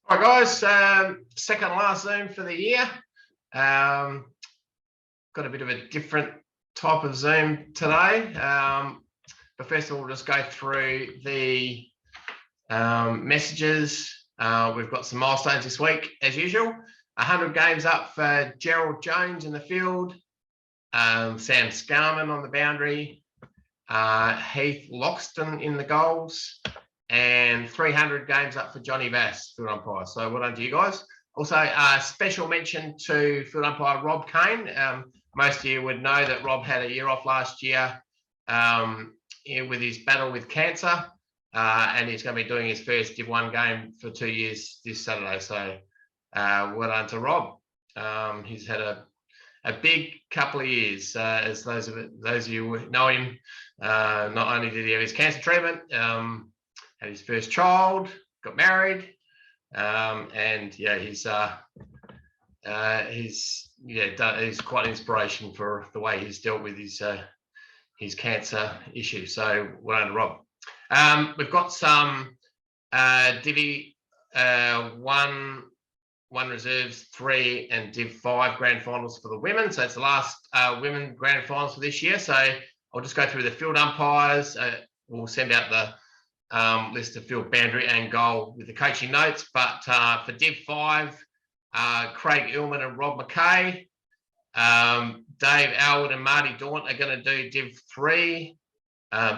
All right, guys, second last Zoom for the year. Got a bit of a different type of Zoom today. But first of all, we'll just go through the messages. We've got some milestones this week, as usual. 100 games up for Gerald Jones in the field, Sam Scarman on the boundary, Heath Loxton in the goals, and 300 games up for Johnny Bass, field umpire. So well done to you guys. Also, a special mention to field umpire Rob Kane. Most of you would know that Rob had a year off last year with his battle with cancer, and he's going to be doing his first Div 1 game for 2 years this Saturday. So well done to Rob. He's had a big couple of years, as those of you who know him. Not only did he have his cancer treatment, had his first child, got married, and yeah, he's quite an inspiration for the way he's dealt with his cancer issue. So well done to Rob. We've got some Div 1 reserves, 3 and Div 5 grand finals for the women. So it's the last women grand finals for this year. So I'll just go through the field umpires. We'll send out the list of field, boundary and goal with the coaching notes. But for Div 5, Craig Illman and Rob McKay, Dave Alwood and Marty Daunt are going to do Div 3.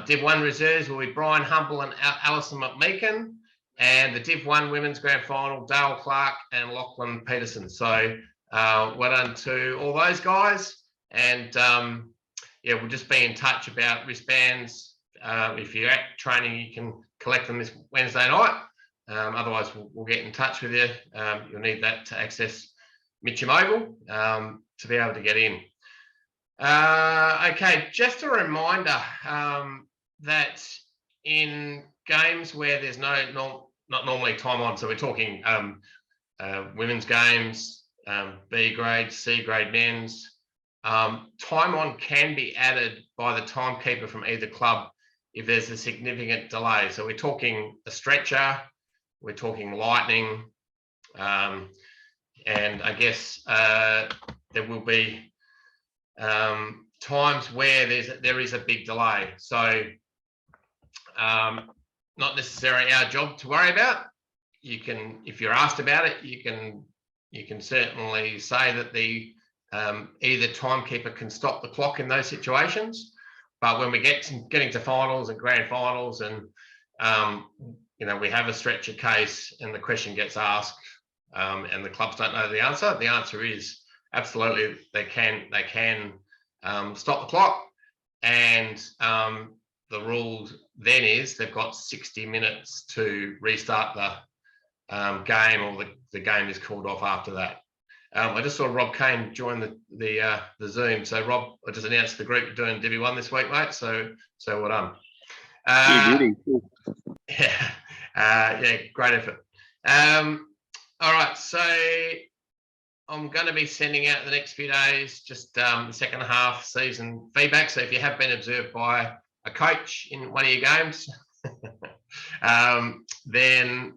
Div 1 reserves will be Brian Humble and Alison McMeekin. And the Div 1 women's grand final, Dale Clark and Lachlan Peterson. So well done to all those guys. And yeah, we'll just be in touch about wristbands. If you're at training, you can collect them this Wednesday night. Otherwise, we'll get in touch with you. You'll need that to access Mitcham Oval to be able to get in. Okay, just a reminder that in games where there's not normally time on, so we're talking women's games, B grade, C grade men's, time on can be added by the timekeeper from either club if there's a significant delay. So we're talking a stretcher, we're talking lightning, and I guess there will be times where there is a big delay. So not necessarily our job to worry about. You can, if you're asked about it, you can certainly say that the either timekeeper can stop the clock in those situations. But when we getting to finals and grand finals, and you know, we have a stretcher case and the question gets asked, and the clubs don't know the answer is absolutely they can stop the clock. And the rule then is they've got 60 minutes to restart the game, or the game is called off after that. I just saw Rob Kane join the Zoom. So Rob, I just announced the group you're doing Div 1 this week, mate. So well done. Yeah, great effort. All right, so I'm going to be sending out the next few days just the second half season feedback. So if you have been observed by a coach in one of your games, then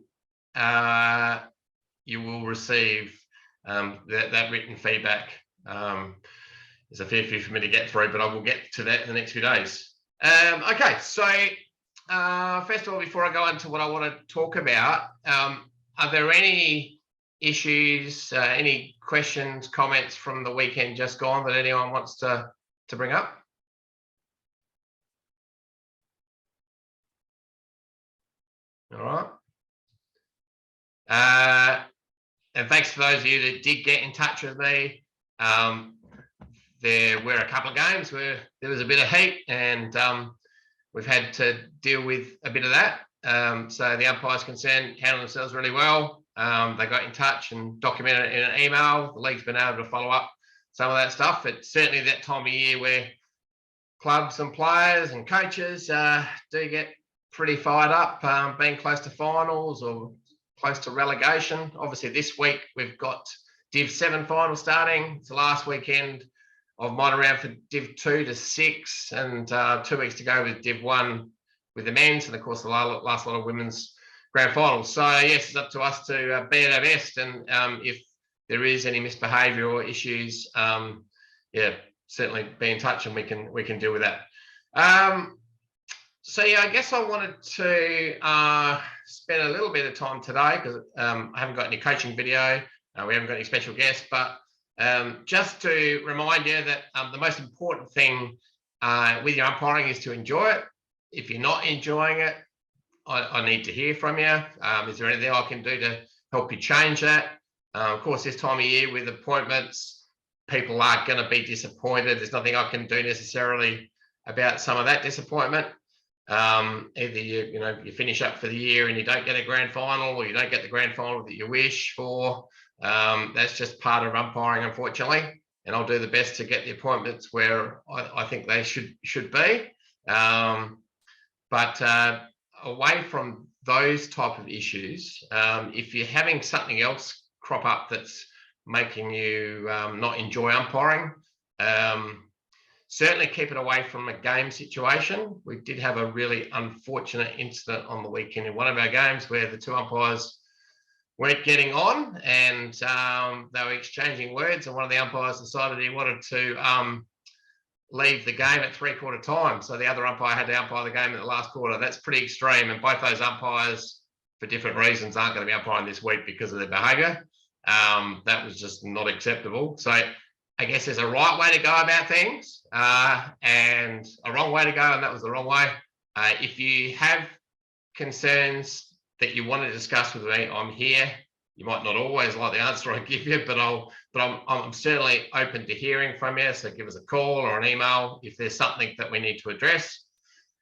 you will receive that written feedback. There's a fair few for me to get through, but I will get to that in the next few days. Okay, so first of all, before I go into what I want to talk about, are there any issues, any questions, comments from the weekend just gone that anyone wants to bring up? All right. And thanks for those of you that did get in touch with me. There were a couple of games where there was a bit of heat, and we've had to deal with a bit of that. So the umpires concerned handled themselves really well. They got in touch and documented it in an email. The league's been able to follow up some of that stuff. It's certainly that time of year where clubs and players and coaches do get pretty fired up, being close to finals or close to relegation. Obviously, this week we've got Div 7 final starting. It's the last weekend of minor round for Div 2 to 6, and 2 weeks to go with Div 1 with the men's, and of course the last lot of women's grand finals. So yes, it's up to us to be at our best, and if there is any misbehaviour or issues, yeah, certainly be in touch and we can deal with that. So yeah, I guess I wanted to spend a little bit of time today because I haven't got any coaching video, we haven't got any special guests, but just to remind you that the most important thing with your umpiring is to enjoy it. If you're not enjoying it, I need to hear from you. Is there anything I can do to help you change that? Of course, this time of year with appointments, people are going to be disappointed. There's nothing I can do necessarily about some of that disappointment. Either you finish up for the year and you don't get a grand final, or you don't get the grand final that you wish for. That's just part of umpiring, unfortunately. And I'll do the best to get the appointments where I think they should be. But away from those type of issues, if you're having something else crop up that's making you not enjoy umpiring, certainly keep it away from a game situation. We did have a really unfortunate incident on the weekend in one of our games where the two umpires weren't getting on, and they were exchanging words, and one of the umpires decided he wanted to leave the game at 3/4 time. So the other umpire had to umpire the game in the last quarter. That's pretty extreme, and both those umpires, for different reasons, aren't going to be umpiring this week because of their behaviour. That was just not acceptable. So I guess there's a right way to go about things and a wrong way to go, and that was the wrong way. If you have concerns that you want to discuss with me, I'm here. You might not always like the answer I give you, but I'm certainly open to hearing from you. So give us a call or an email if there's something that we need to address.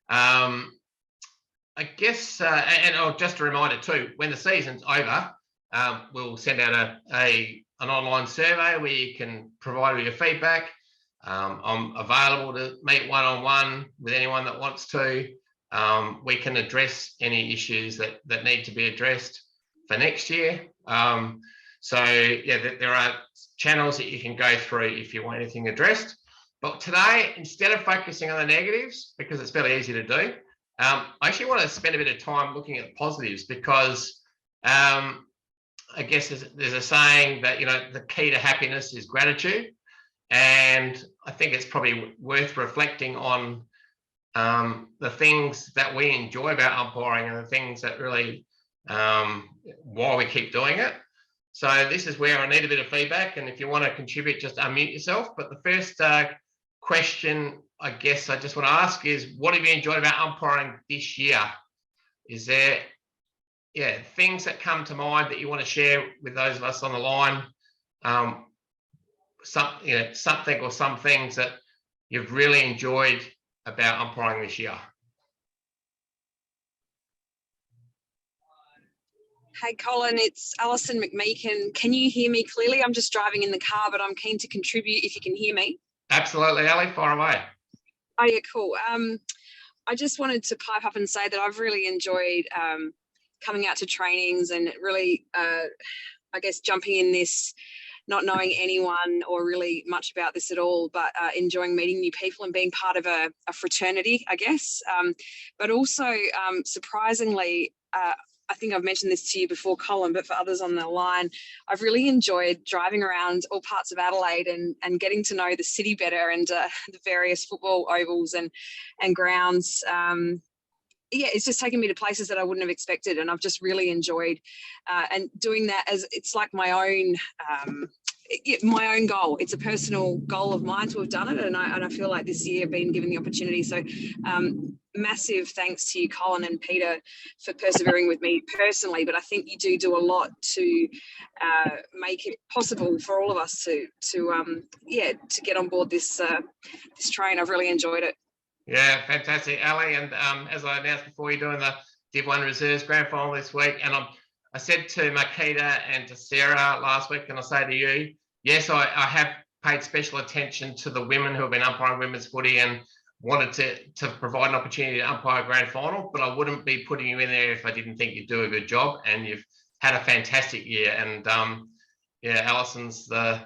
I guess, and just a reminder too, when the season's over, we'll send out an online survey where you can provide your feedback. I'm available to meet one-on-one with anyone that wants to. We can address any issues that need to be addressed for next year. So yeah, there are channels that you can go through if you want anything addressed. But today, instead of focusing on the negatives, because it's fairly easy to do, I actually want to spend a bit of time looking at the positives, because I guess there's a saying that, the key to happiness is gratitude. And I think it's probably worth reflecting on the things that we enjoy about umpiring and the things that really why we keep doing it. So this is where I need a bit of feedback, and if you want to contribute, just unmute yourself. But the first question I guess I just want to ask is, what have you enjoyed about umpiring this year? Is there things that come to mind that you want to share with those of us on the line? Something or some things that you've really enjoyed about umpiring this year? Hey Colin, it's Alison McMeekin. Can you hear me clearly? I'm just driving in the car, but I'm keen to contribute if you can hear me. Absolutely, Ali, fire away. Oh yeah, cool. I just wanted to pipe up and say that I've really enjoyed coming out to trainings and really, I guess, jumping in this, not knowing anyone or really much about this at all, but enjoying meeting new people and being part of a fraternity, I guess. But also, surprisingly, I think I've mentioned this to you before, Colin, but for others on the line, I've really enjoyed driving around all parts of Adelaide and getting to know the city better, and the various football ovals and grounds. It's just taken me to places that I wouldn't have expected, and I've just really enjoyed and doing that as it's like my own goal. It's a personal goal of mine to have done it, and I feel like this year I've been given the opportunity. So massive thanks to you, Colin and Peter, for persevering with me personally, but I think you do a lot to make it possible for all of us to get on board this train. I've really enjoyed it. Yeah, fantastic, Ali. And as I announced before, you're doing the Div 1 Reserves Grand Final this week. And I said to Makita and to Sarah last week, and I say to you, yes, I have paid special attention to the women who have been umpiring women's footy and wanted to provide an opportunity to umpire a grand final, but I wouldn't be putting you in there if I didn't think you'd do a good job. And you've had a fantastic year. And Alison's the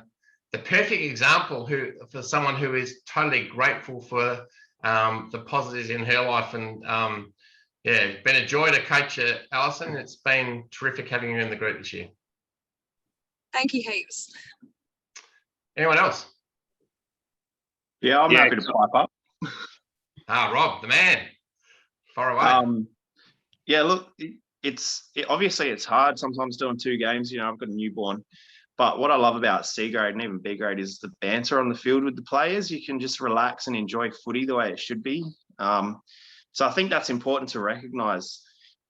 perfect example for someone who is totally grateful for the positives in her life, and Yeah, been a joy to coach you, Alison. It's been terrific having you in the group this year. Thank you heaps. Anyone else? Yeah, I'm happy to pipe up. Rob, the man. Far away. Yeah, look, obviously it's hard sometimes doing 2 games. You know, I've got a newborn. But what I love about C grade and even B grade is the banter on the field with the players. You can just relax and enjoy footy the way it should be. So I think that's important to recognise.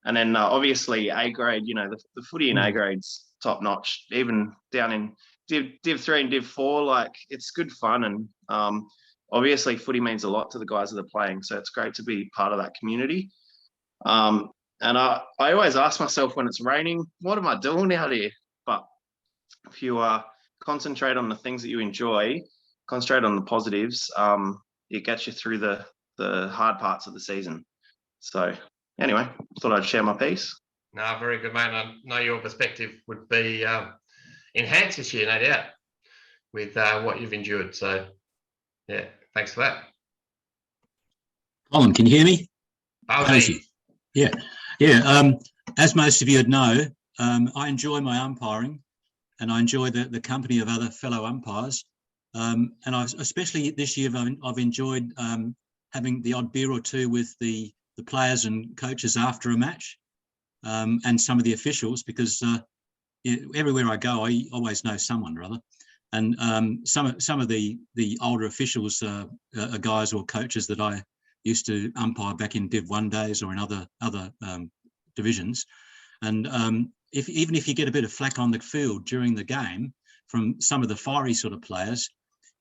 And then obviously A grade, you know, the footy in A grade's top notch. Even down in Div 3 and Div 4, like it's good fun. And obviously footy means a lot to the guys that are playing. So it's great to be part of that community. And I always ask myself when it's raining, what am I doing out here? But if you concentrate on the things that you enjoy, concentrate on the positives, it gets you through the hard parts of the season. So anyway, thought I'd share my piece. No, very good, mate. I know your perspective would be enhanced this year, no doubt, with what you've endured. So yeah, thanks for that. Colin, can you hear me? Balsy. Yeah. As most of you know, I enjoy my umpiring, and I enjoy the company of other fellow umpires. And especially this year, I've enjoyed having the odd beer or two with the players and coaches after a match, and some of the officials, because everywhere I go, I always know someone or other. And some of the older officials are guys or coaches that I used to umpire back in Div 1 days or in other divisions. And even if you get a bit of flack on the field during the game from some of the fiery sort of players,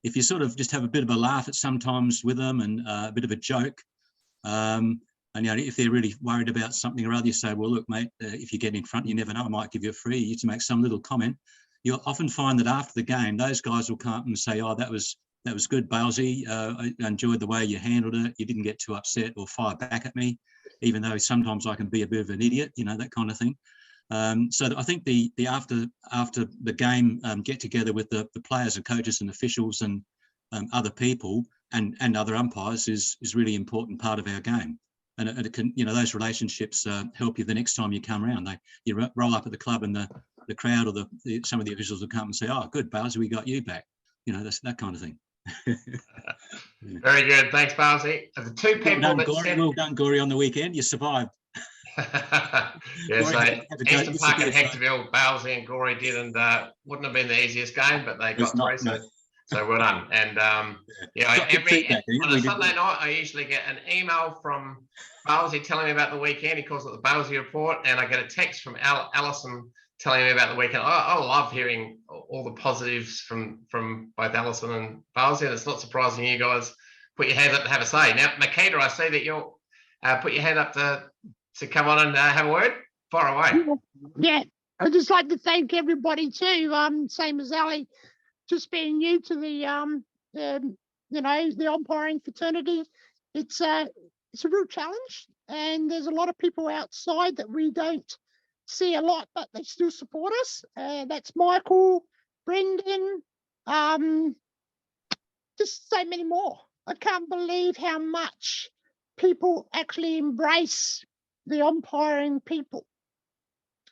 if you sort of just have a bit of a laugh at sometimes with them and a bit of a joke, and you know, if they're really worried about something or other, you say, well, look, mate, if you get in front, you never know, I might give you a free. You to make some little comment. You'll often find that after the game, those guys will come up and say, oh, that was good, Balsy. I enjoyed the way you handled it. You didn't get too upset or fire back at me, even though sometimes I can be a bit of an idiot, you know, that kind of thing. So I think the after the game get together with the players and coaches and officials and other people and other umpires is really important part of our game. And it can, you know, those relationships help you the next time you come around. You roll up at the club and the crowd or some of the officials will come and say, oh, good, Balsy, we got you back. You know, that's that kind of thing. Very good. Thanks, Balsy. The two people well done, Gory, on the weekend. You survived. Yeah, so Eastern Park and Hectorville, Balsy and Gory did, and wouldn't have been the easiest game, but they got through. So well done. And on a Sunday night, I usually get an email from Balsy telling me about the weekend. He calls it the Balsy Report, and I get a text from Alison telling me about the weekend. I love hearing all the positives from both Alison and Balsy, and it's not surprising you guys put your hands up to have a say. Now, Makita, I see that you'll put your hand up to come on and have a word. Far away. Yeah, I'd just like to thank everybody too. Same as Ali, just being new to the umpiring fraternity. It's a real challenge, and there's a lot of people outside that we don't see a lot, but they still support us. That's Michael, Brendan, just so many more. I can't believe how much people actually embrace the umpiring people.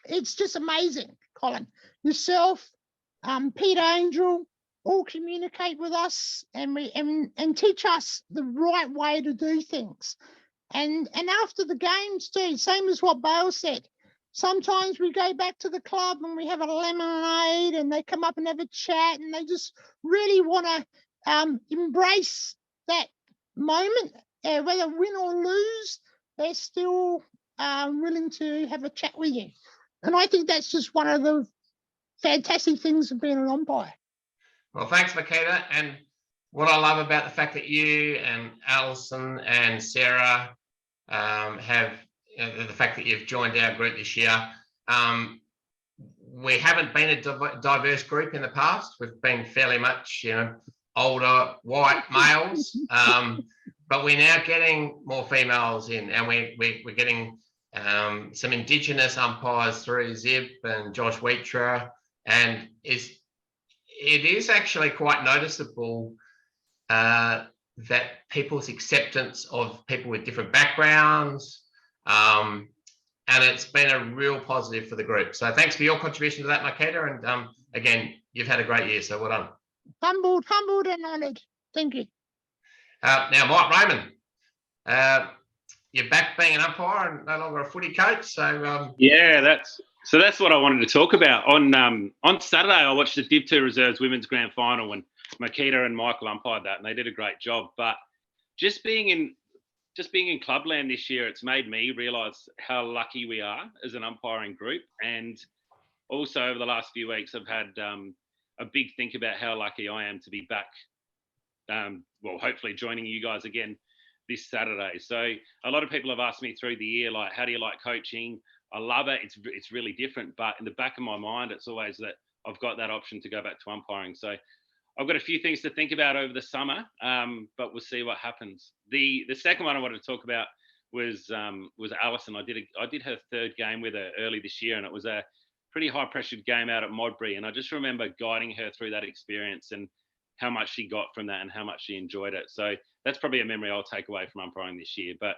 It's just amazing, Colin. Yourself, Peter Angel, all communicate with us and teach us the right way to do things. And after the games too, same as what Bale said. Sometimes we go back to the club and we have a lemonade and they come up and have a chat and they just really want to embrace that moment. Whether win or lose, they're still willing to have a chat with you. And I think that's just one of the fantastic things of being an umpire. Well, thanks, Makita. And what I love about the fact that you and Alison and Sarah have, the fact that you've joined our group this year. We haven't been a diverse group in the past. We've been fairly much, older white males, but we're now getting more females in, and we're getting some Indigenous umpires through Zib and Josh Wheatra, and it is actually quite noticeable that people's acceptance of people with different backgrounds, And it's been a real positive for the group. So thanks for your contribution to that, Makeda. And again, you've had a great year, so well done. Humbled and honoured. Thank you. Now, Mike Raymond, you're back being an umpire and no longer a footy coach. So yeah, that's what I wanted to talk about. On Saturday, I watched the Div 2 Reserves Women's Grand Final when Makeda and Michael umpired that, and they did a great job. But just being in clubland this year, it's made me realise how lucky we are as an umpiring group. And also over the last few weeks, I've had a big think about how lucky I am to be back. Well, hopefully joining you guys again this Saturday. So a lot of people have asked me through the year, like, how do you like coaching? I love it. It's really different. But in the back of my mind, it's always that I've got that option to go back to umpiring. So I've got a few things to think about over the summer, but we'll see what happens. The second one I wanted to talk about was Alison. I did her third game with her early this year, and it was a pretty high-pressured game out at Modbury. And I just remember guiding her through that experience and how much she got from that and how much she enjoyed it. So that's probably a memory I'll take away from umpiring this year. But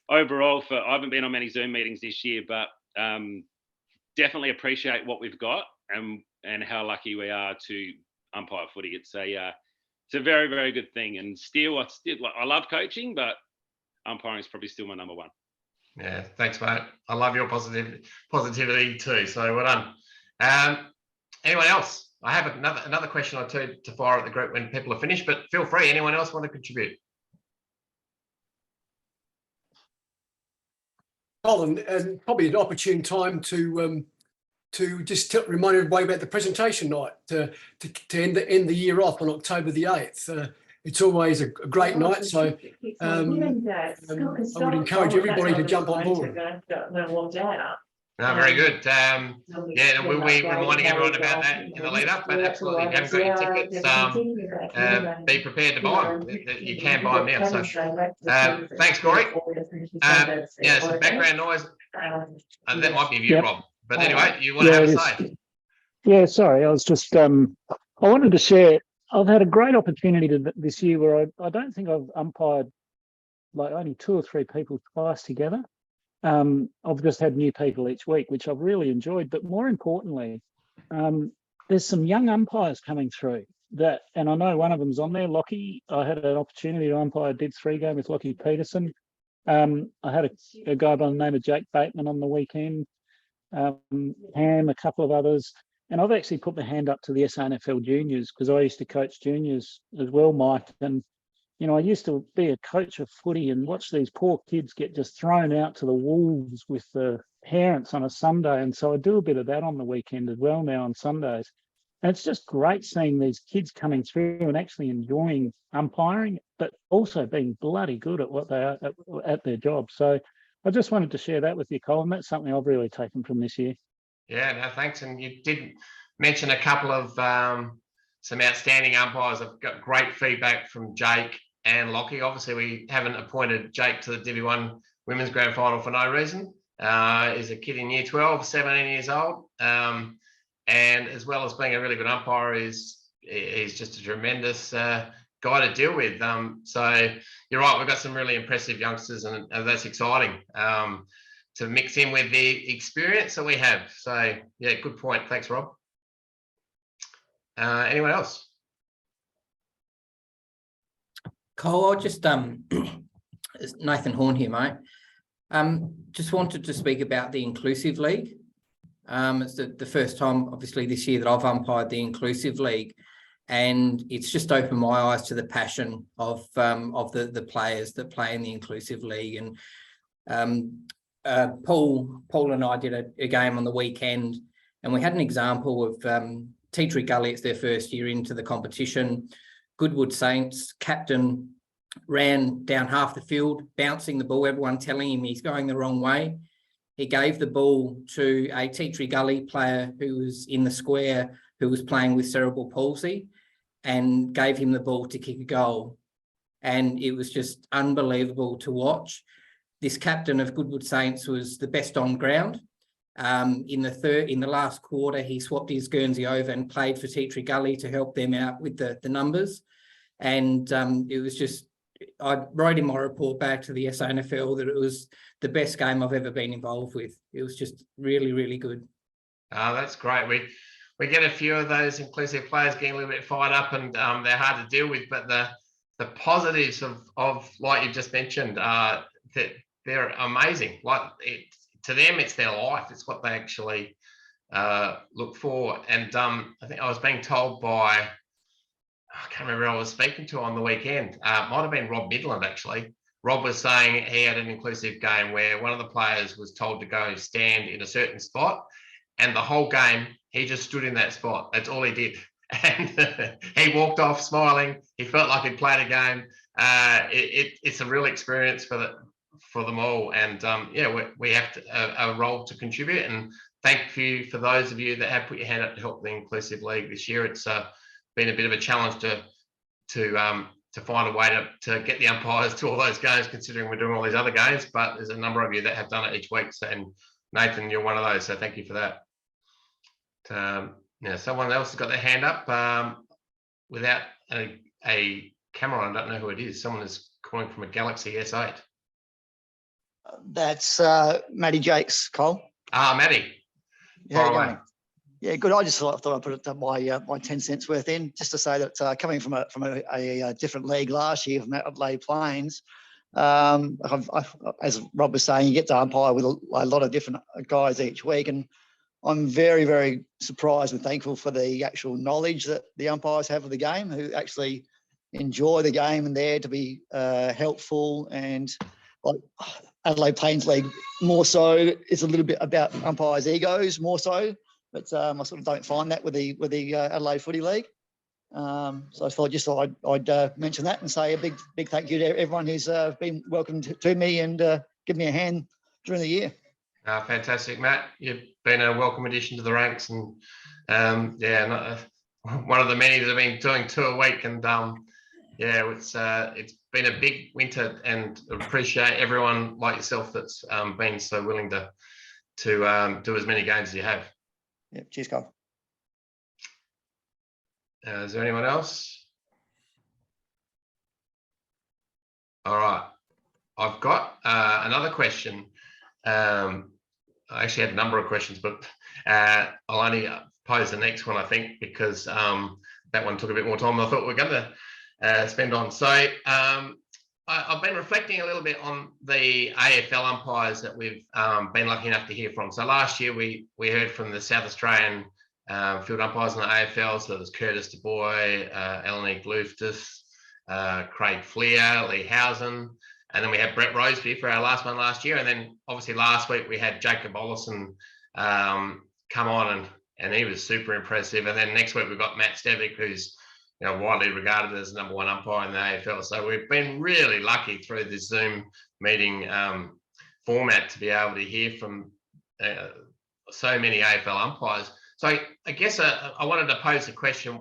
overall, I haven't been on many Zoom meetings this year, but definitely appreciate what we've got and how lucky we are to umpire footy. It's a very, very good thing. And I love coaching, but umpiring is probably still my number one. Yeah, thanks, mate. I love your positivity too. So well done. Anyone else? I have another question or two to fire at the group when people are finished, but feel free. Anyone else want to contribute? Colin, and probably an opportune time to just remind everybody about the presentation night to end the year off on October the 8th. It's always a great night, so I would encourage everybody to jump on board. No, very good. Yeah, we'll be reminding everyone about that in the lead up, but absolutely, if you haven't got your tickets, be prepared to buy them. You can buy them now. So thanks, Corey. Yeah, some background noise. That might be you, Rob. But anyway, you want to have a say? Yeah, sorry. I was just, I wanted to share, I've had a great opportunity this year where I don't think I've umpired like only 2 or 3 people twice together. I've just had new people each week, which I've really enjoyed. But more importantly, there's some young umpires coming through and I know one of them's on there, Lockie. I had an opportunity to umpire Div 3 game with Lockie Peterson. I had a guy by the name of Jake Bateman on the weekend, Ham, a couple of others. And I've actually put my hand up to the SANFL juniors because I used to coach juniors as well, Mike. And you know, I used to be a coach of footy and watch these poor kids get just thrown out to the wolves with the parents on a Sunday. And so I do a bit of that on the weekend as well now on Sundays. And it's just great seeing these kids coming through and actually enjoying umpiring, but also being bloody good at what they are at their job. So I just wanted to share that with you, Colin. That's something I've really taken from this year. Yeah, no, thanks. And you did mention a couple of some outstanding umpires. I've got great feedback from Jake and Lockie. Obviously, we haven't appointed Jake to the Div 1 Women's Grand Final for no reason. He's a kid in year 12, 17 years old. And as well as being a really good umpire, he's just a tremendous guy to deal with. So you're right, we've got some really impressive youngsters, and that's exciting to mix in with the experience that we have. So yeah, good point. Thanks, Rob. Anyone else? Cole, I'll just it's Nathan Horn here, mate. Just wanted to speak about the Inclusive League. It's the first time, obviously, this year that I've umpired the Inclusive League, and it's just opened my eyes to the passion of the players that play in the Inclusive League. And Paul and I did a game on the weekend, and we had an example of Tea Tree Gully. It's their first year into the competition. Goodwood Saints captain ran down half the field, bouncing the ball, everyone telling him he's going the wrong way. He gave the ball to a Tea Tree Gully player who was in the square, who was playing with cerebral palsy, and gave him the ball to kick a goal. And it was just unbelievable to watch. This captain of Goodwood Saints was the best on ground. In the last quarter, he swapped his Guernsey over and played for Tea Tree Gully to help them out with the numbers. And it was just I wrote in my report back to the SANFL that it was the best game I've ever been involved with. It was just really, really good. Oh, that's great. We get a few of those inclusive players getting a little bit fired up, and they're hard to deal with. But the positives of like you just mentioned, that they're amazing. Like to them, it's their life. It's what they actually look for. And I think I was being told by, I can't remember who I was speaking to on the weekend. Might have been Rob Midland, actually. Rob was saying he had an inclusive game where one of the players was told to go stand in a certain spot, and the whole game he just stood in that spot. That's all he did, and he walked off smiling. He felt like he'd played a game. It's a real experience for them all, and yeah, we have a role to contribute. And thank you for those of you that have put your hand up to help the Inclusive League this year. It's been a bit of a challenge to find a way to get the umpires to all those games, considering we're doing all these other games. But there's a number of you that have done it each week. So, and Nathan, you're one of those. So thank you for that. Yeah, someone else has got their hand up without a camera. I don't know who it is. Someone is calling from a Galaxy S8. That's Matty Jakes, Cole. Ah, Matty. How you going? Yeah, good. I just thought I'd put my 10 cents worth in, just to say that coming from a different league last year from Adelaide Plains, as Rob was saying, you get to umpire with a lot of different guys each week, and I'm very, very surprised and thankful for the actual knowledge that the umpires have of the game, who actually enjoy the game and there to be helpful. And like Adelaide Plains League, more so, it's a little bit about umpires' egos more so. But I sort of don't find that with the Adelaide Footy League. So I thought I'd mention that and say a big thank you to everyone who's been welcomed to me and given me a hand during the year. Fantastic, Matt. You've been a welcome addition to the ranks, and yeah, one of the many that have been doing 2 a week. And yeah, it's been a big winter, and appreciate everyone like yourself that's been so willing to do as many games as you have. Yeah, cheers, Carl. Is there anyone else? All right, I've got another question. I actually had a number of questions, but I'll only pose the next one, I think, because that one took a bit more time than I thought we were going to spend on. So I've been reflecting a little bit on the AFL umpires that we've been lucky enough to hear from. So last year we heard from the South Australian field umpires in the AFL. So there's Curtis Du Bois, Eleni Glouftis, Craig Fleer, Lee Housen, and then we had Brett Roseby for our last one last year. And then obviously last week we had Jacob Ollison come on, and he was super impressive. And then next week we've got Matt Stevick, who's widely regarded as the #1 umpire in the AFL. So we've been really lucky through this Zoom meeting format to be able to hear from so many AFL umpires. So I guess I wanted to pose a question.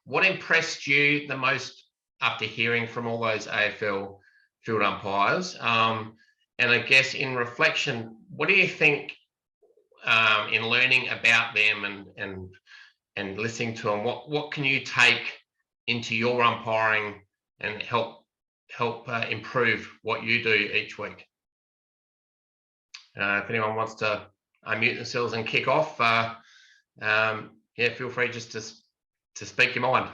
What impressed you the most after hearing from all those AFL field umpires? And I guess in reflection, what do you think in learning about them and listening to them, what can you take into your umpiring and help improve what you do each week? If anyone wants to unmute themselves and kick off, yeah, feel free just to speak your mind.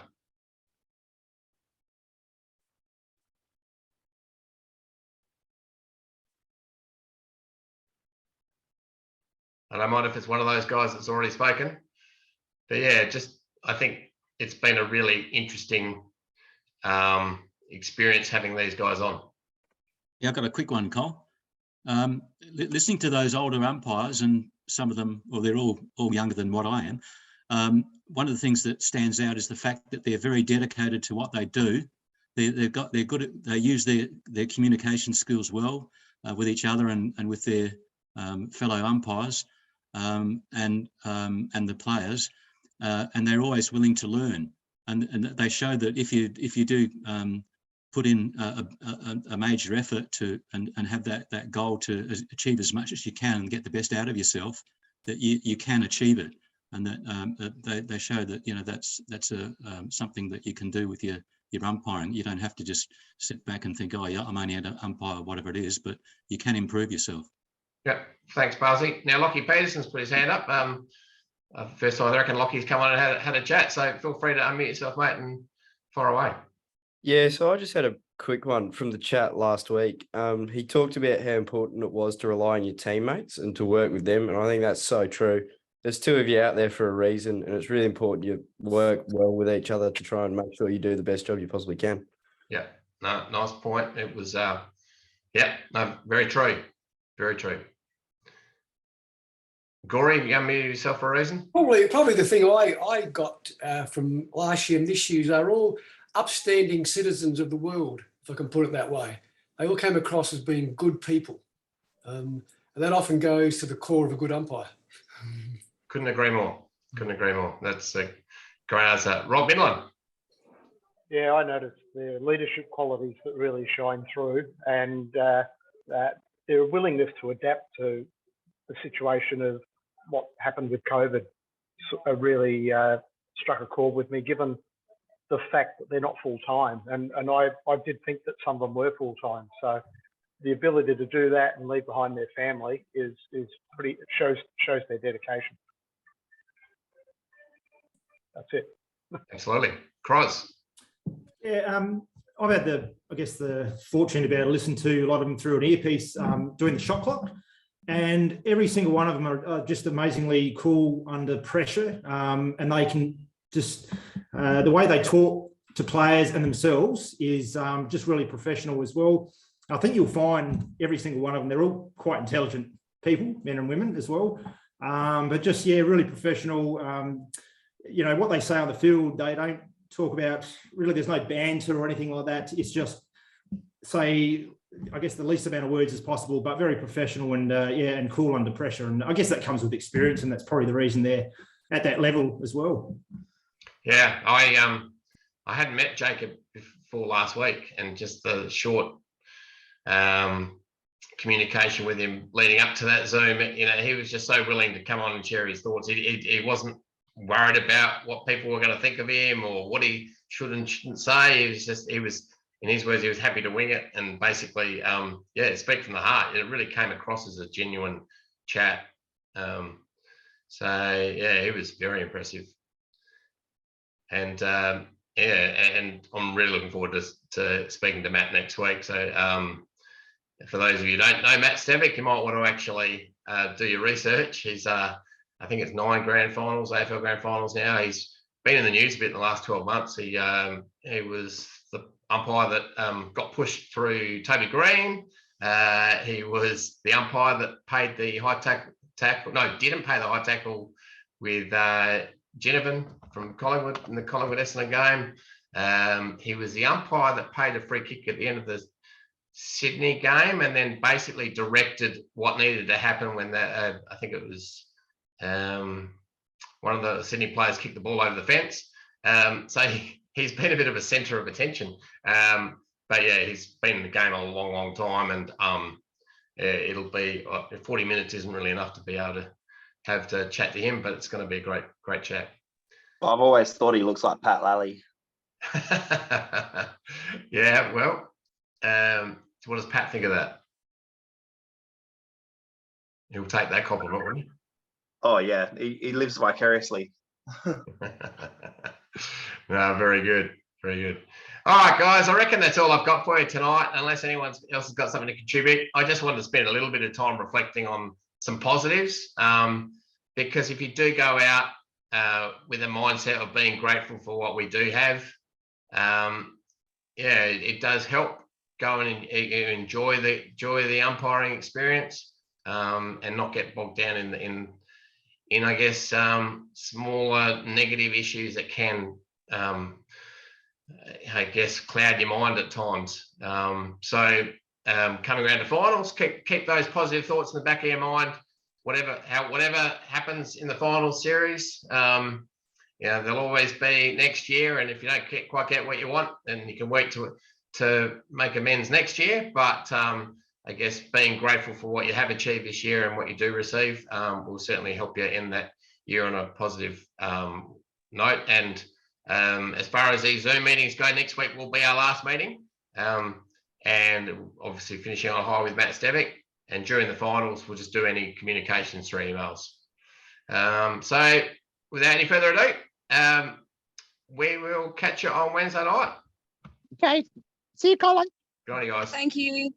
I don't mind if it's one of those guys that's already spoken, but yeah, I think it's been a really interesting experience having these guys on. Yeah, I've got a quick one, Cole. Listening to those older umpires, and some of them, well, they're all younger than what I am. One of the things that stands out is the fact that they're very dedicated to what they do. They're good at, they use their communication skills well with each other and with their fellow umpires and the players, and they're always willing to learn. And they show that if you do put in a major effort and have that goal to achieve as much as you can and get the best out of yourself, that you can achieve it, and that they show that that's something that you can do with your your umpiring. You don't have to just sit back and think, oh yeah, I'm only an umpire, whatever it is, but you can improve yourself. Yeah, thanks, Barzy. Now, Lockie Peterson's put his hand up. First time I reckon Lockie's come on and had a chat, so feel free to unmute yourself, mate, and fire away. Yeah, so I just had a quick one from the chat last week. He talked about how important it was to rely on your teammates and to work with them, and I think that's so true. There's two of you out there for a reason, and it's really important you work well with each other to try and make sure you do the best job you possibly can. Yeah, no, nice point. It was, yeah, no, very true, very true. Gory, you unmuted yourself for a reason? Probably the thing I got from last year and this year is they're all upstanding citizens of the world, if I can put it that way. They all came across as being good people. And that often goes to the core of a good umpire. Couldn't agree more. Couldn't agree more. That's a great answer. Rob Midland. Yeah, I noticed the leadership qualities that really shine through, and that their willingness to adapt to the situation of what happened with COVID really struck a chord with me, given the fact that they're not full time, and I did think that some of them were full time. So the ability to do that and leave behind their family is pretty, it shows their dedication. That's it. Absolutely. Cross. Yeah, I've had the fortune to be able to listen to a lot of them through an earpiece doing the shot clock, and every single one of them are just amazingly cool under pressure, and they can just the way they talk to players and themselves is just really professional as well. I think you'll find every single one of them, they're all quite intelligent people, men and women as well, but just, yeah, really professional. You know, what they say on the field, they don't talk about, really, there's no banter or anything like that. It's just say, I guess, the least amount of words as possible, but very professional and yeah, and cool under pressure. And I guess that comes with experience, and that's probably the reason they're at that level as well. Yeah, I hadn't met Jacob before last week, and just the short communication with him leading up to that Zoom, you know, he was just so willing to come on and share his thoughts. He wasn't worried about what people were going to think of him or what he should and shouldn't say. He was, in his words, he was happy to wing it, and basically, yeah, speak from the heart. It really came across as a genuine chat. So yeah, it was very impressive. And yeah, and I'm really looking forward to speaking to Matt next week. So for those of you who don't know Matt Stevic, you might want to actually do your research. He's I think it's 9 grand finals, AFL grand finals now. He's been in the news a bit in the last 12 months. He was the umpire that got pushed through Toby Green. He was the umpire that paid the high tackle. No, didn't pay the high tackle with Ginnivan from Collingwood in the Collingwood Essendon game. He was the umpire that paid a free kick at the end of the Sydney game, and then basically directed what needed to happen when that I think it was one of the Sydney players kicked the ball over the fence. So he's been a bit of a centre of attention. But yeah, he's been in the game a long, long time, and yeah, it'll be 40 minutes isn't really enough to be able to have to chat to him, but it's going to be a great, great chat. I've always thought he looks like Pat Lally. Yeah, well, what does Pat think of that? He'll take that compliment, wouldn't he? Oh yeah, he lives vicariously. No, very good, very good. All right, guys, I reckon that's all I've got for you tonight, unless anyone else has got something to contribute. I just wanted to spend a little bit of time reflecting on some positives, because if you do go out with a mindset of being grateful for what we do have, yeah, it does help go and enjoy the umpiring experience, and not get bogged down in I guess smaller negative issues that can I guess cloud your mind at times. So coming around to finals, keep those positive thoughts in the back of your mind. Whatever happens in the final series, yeah, there'll always be next year. And if you don't quite get what you want, then you can wait to make amends next year. But I guess being grateful for what you have achieved this year and what you do receive will certainly help you end that year on a positive note. And As far as these Zoom meetings go, next week will be our last meeting. And obviously finishing on a high with Matt Stevick. And during the finals, we'll just do any communications through emails. So without any further ado, we will catch you on Wednesday night. Okay. See you, Colin. Good night, guys. Thank you.